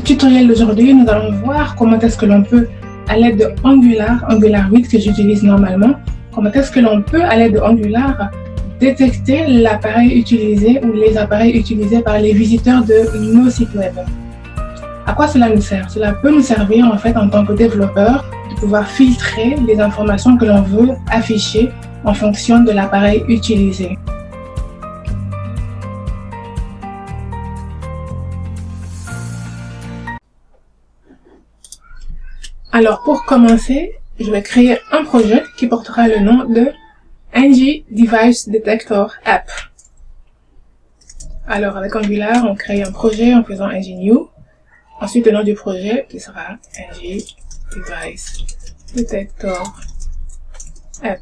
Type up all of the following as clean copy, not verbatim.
tutoriel d'aujourd'hui, nous allons voir comment est-ce que l'on peut, à l'aide de Angular 8 que j'utilise normalement, comment est-ce que l'on peut, à l'aide de Angular, détecter l'appareil utilisé ou les appareils utilisés par les visiteurs de nos sites web. À quoi cela nous sert? Cela peut nous servir en fait en tant que développeur de pouvoir filtrer les informations que l'on veut afficher en fonction de l'appareil utilisé. Alors pour commencer, je vais créer un projet qui portera le nom de ng Device Detector App. Alors avec Angular, on crée un projet en faisant ng new. Ensuite le nom du projet qui sera ng Device Detector App.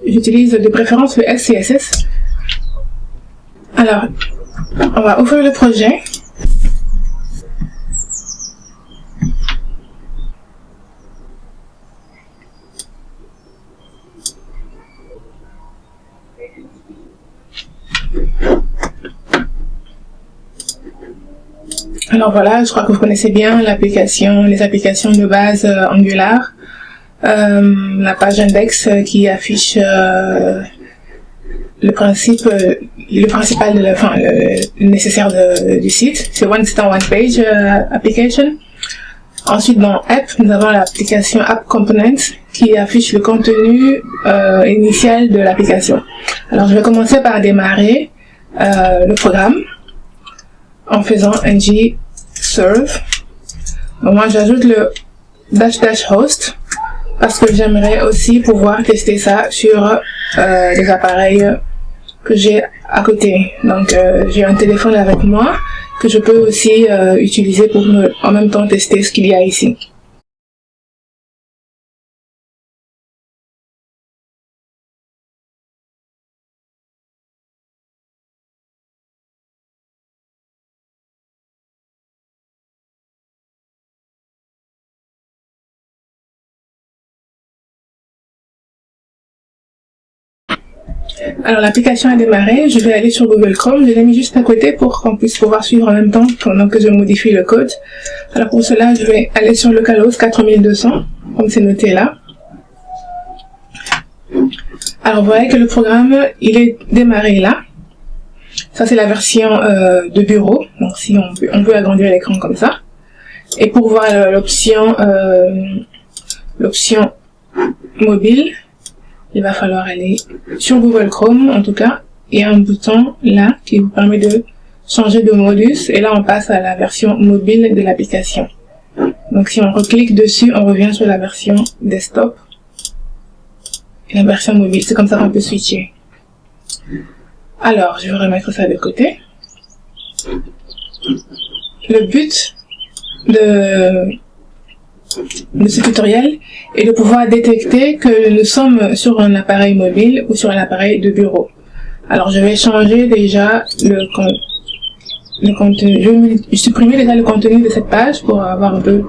J'utilise de préférence le SCSS. Alors, on va ouvrir le projet. Alors voilà, je crois que vous connaissez bien les applications de base Angular. La page index qui affiche le nécessaire du site. C'est One Site One Page application. Ensuite, dans App, nous avons l'application App Components qui affiche le contenu initial de l'application. Alors, je vais commencer par démarrer le programme en faisant ng serve. Donc, moi, j'ajoute le --host parce que j'aimerais aussi pouvoir tester ça sur les appareils que j'ai à côté. Donc, j'ai un téléphone avec moi que je peux aussi utiliser pour en même temps tester ce qu'il y a ici. Alors l'application a démarré, je vais aller sur Google Chrome, je l'ai mis juste à côté pour qu'on puisse pouvoir suivre en même temps pendant que je modifie le code. Alors pour cela, je vais aller sur localhost 4200, comme c'est noté là. Alors vous voyez que le programme, il est démarré là. Ça c'est la version de bureau, donc si on peut agrandir l'écran comme ça. Et pour voir l'option mobile, il va falloir aller sur Google Chrome, en tout cas, il y a un bouton là qui vous permet de changer de modus, et là on passe à la version mobile de l'application. Donc si on reclique dessus, on revient sur la version desktop et la version mobile, c'est comme ça qu'on peut switcher. Alors, je vais remettre ça de côté. Le but de ce tutoriel est de pouvoir détecter que nous sommes sur un appareil mobile ou sur un appareil de bureau. Alors je vais changer déjà le contenu, je vais supprimer déjà le contenu de cette page pour avoir un peu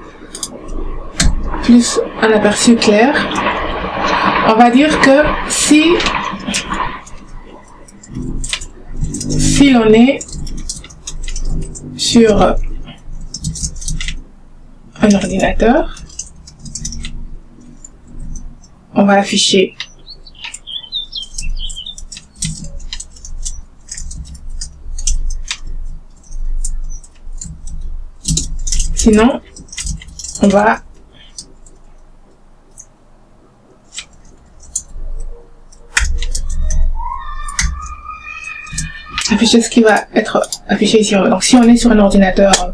plus un aperçu clair. On va dire que si l'on est sur un ordinateur, on va afficher sinon on va afficher ce qui va être affiché ici. Donc si on est sur un ordinateur,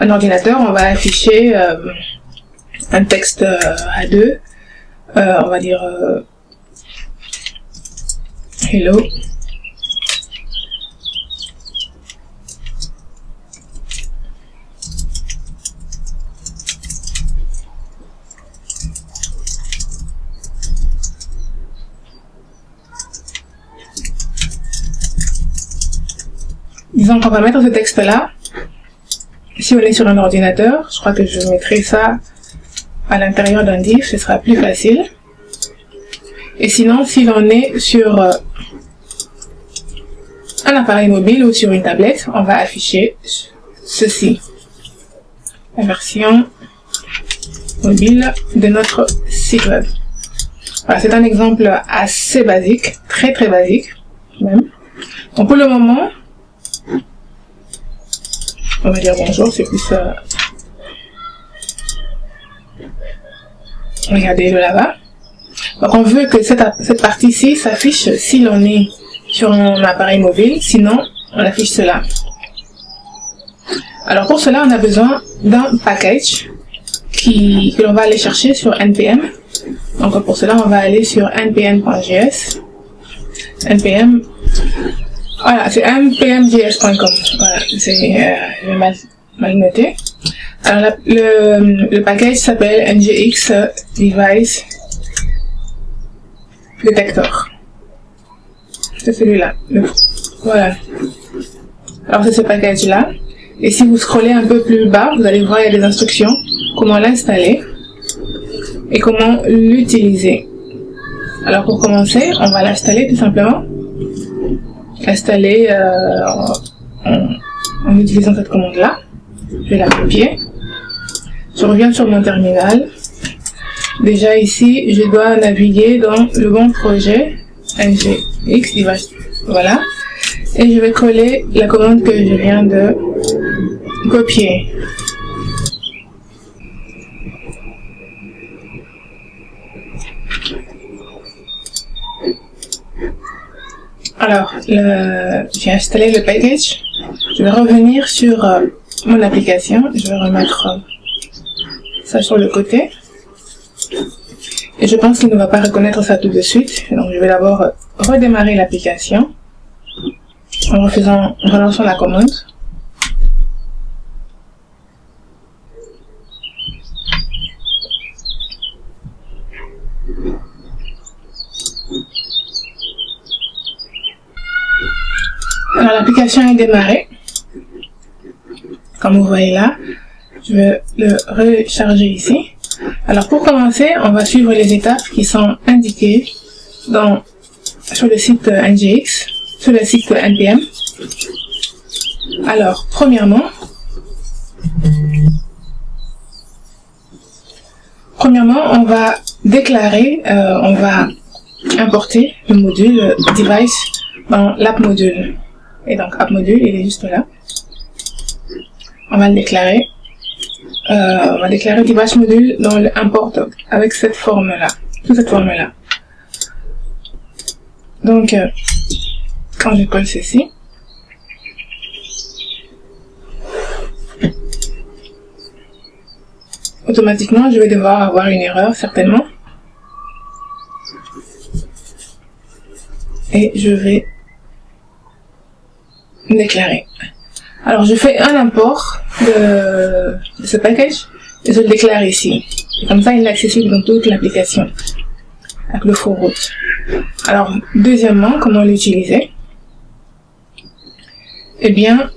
on va afficher un texte A2, on va dire hello. Disons qu'on va mettre ce texte là si on est sur un ordinateur, je crois que je mettrai ça à l'intérieur d'un div, ce sera plus facile. Et sinon, si l'on est sur un appareil mobile ou sur une tablette, on va afficher ceci. La version mobile de notre site web. Voilà, c'est un exemple assez basique, très basique même. Donc pour le moment, on va dire bonjour, c'est plus... Regardez le là-bas. Donc on veut que cette partie-ci s'affiche si l'on est sur un appareil mobile, sinon on affiche cela. Alors pour cela, on a besoin d'un package que l'on va aller chercher sur npm. Donc pour cela, on va aller sur npm.js. npm, voilà, c'est npmjs.com. Voilà, c'est mal noté. Alors le package s'appelle NGX Device Detector. C'est celui-là. Voilà. Alors c'est ce package-là. Et si vous scrollez un peu plus bas, vous allez voir il y a des instructions, comment l'installer et comment l'utiliser. Alors pour commencer, on va l'installer tout simplement. Installer en utilisant cette commande-là. Je vais la copier. Je reviens sur mon terminal. Déjà ici, je dois naviguer dans le bon projet NGX Device. Voilà. Et je vais coller la commande que je viens de copier. Alors, j'ai installé le package. Je vais revenir sur mon application. Je vais remettre ça sur le côté. Et je pense qu'il ne va pas reconnaître ça tout de suite. Donc, je vais d'abord redémarrer l'application en relançant la commande. Alors l'application est démarrée. Comme vous voyez là, je vais le recharger ici. Alors pour commencer, on va suivre les étapes qui sont indiquées sur le site NGX, sur le site NPM. Alors premièrement, on va déclarer, on va importer le module device dans l'app module. Et donc app module, il est juste là. On va le déclarer. On va déclarer device module dans le import avec cette forme-là, sous cette forme-là. Donc, quand je colle ceci, automatiquement, je vais devoir avoir une erreur, certainement. Et je vais déclarer. Alors, je fais un import de ce package et je le déclare ici. Et comme ça, il est accessible dans toute l'application avec le for root. Alors, deuxièmement, comment l'utiliser? Eh bien,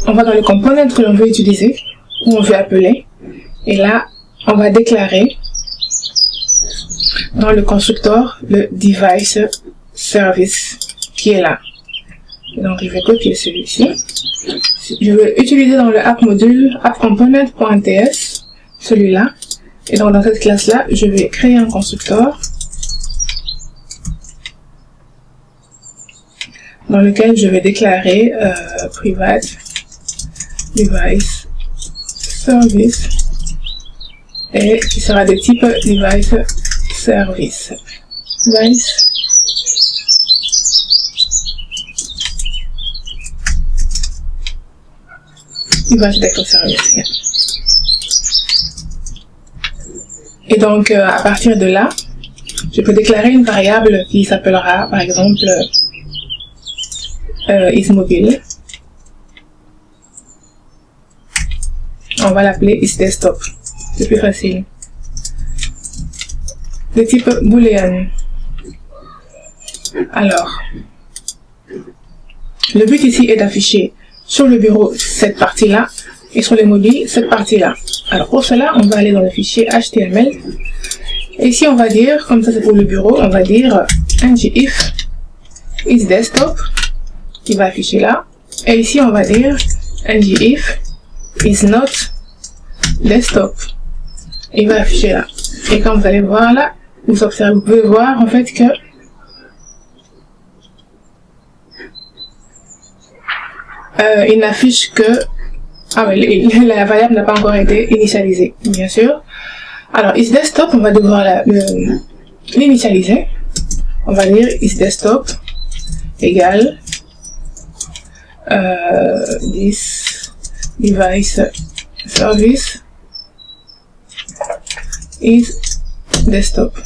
on va dans le component que l'on veut utiliser, ou on veut appeler, et là, on va déclarer dans le constructeur le device service qui est là. Donc, je vais copier celui-ci. Je vais utiliser dans le app module appcomponent.ts, celui-là. Et donc, dans cette classe-là, je vais créer un constructeur dans lequel je vais déclarer private device service et qui sera de type device service. Device detector service. Et donc, à partir de là, je peux déclarer une variable qui s'appellera, par exemple, isMobile. On va l'appeler isDesktop. C'est plus facile. De type boolean. Alors, le but ici est d'afficher sur le bureau cette partie-là et sur les mobiles cette partie-là. Alors pour cela, on va aller dans le fichier HTML. Et ici, on va dire, comme ça c'est pour le bureau, on va dire ngIf isDesktop qui va afficher là. Et ici, on va dire ngIf isNotDesktop. Il va afficher là. Et quand vous allez voir là, vous pouvez voir en fait que il n'affiche que la variable n'a pas encore été initialisée, bien sûr. Alors isDesktop, on va devoir l'initialiser. On va dire isDesktop égale this device service is desktop.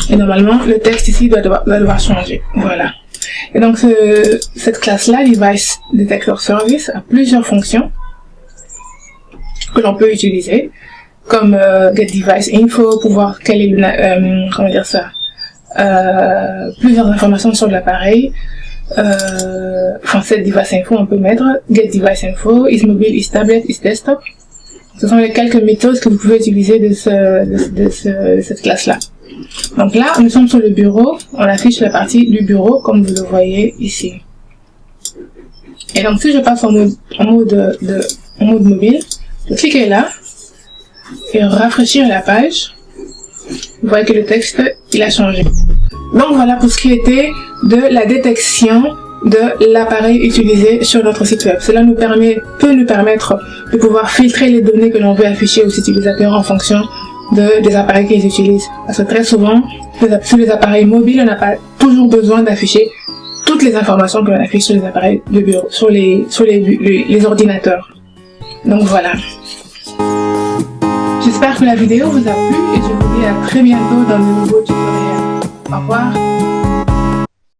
Et normalement, le texte ici doit devoir changer. Voilà. Et donc, cette classe-là, Device Detector Service, a plusieurs fonctions que l'on peut utiliser, comme Get Device Info, pour voir quelle est plusieurs informations sur l'appareil. Set Device Info, on peut mettre Get Device Info, is Mobile, is Tablet, is Desktop. Ce sont les quelques méthodes que vous pouvez utiliser de cette classe-là. Donc là, nous sommes sur le bureau, on affiche la partie du bureau comme vous le voyez ici. Et donc si je passe en mode mobile, je clique là et rafraîchir la page. Vous voyez que le texte il a changé. Donc voilà pour ce qui était de la détection de l'appareil utilisé sur notre site web. Cela peut nous permettre de pouvoir filtrer les données que l'on veut afficher aux utilisateurs en fonction des appareils qu'ils utilisent. Parce que très souvent, sur les appareils mobiles, on n'a pas toujours besoin d'afficher toutes les informations que l'on affiche sur les appareils de bureau, sur les ordinateurs. Donc voilà. J'espère que la vidéo vous a plu et je vous dis à très bientôt dans de nouveaux tutoriels. Au revoir.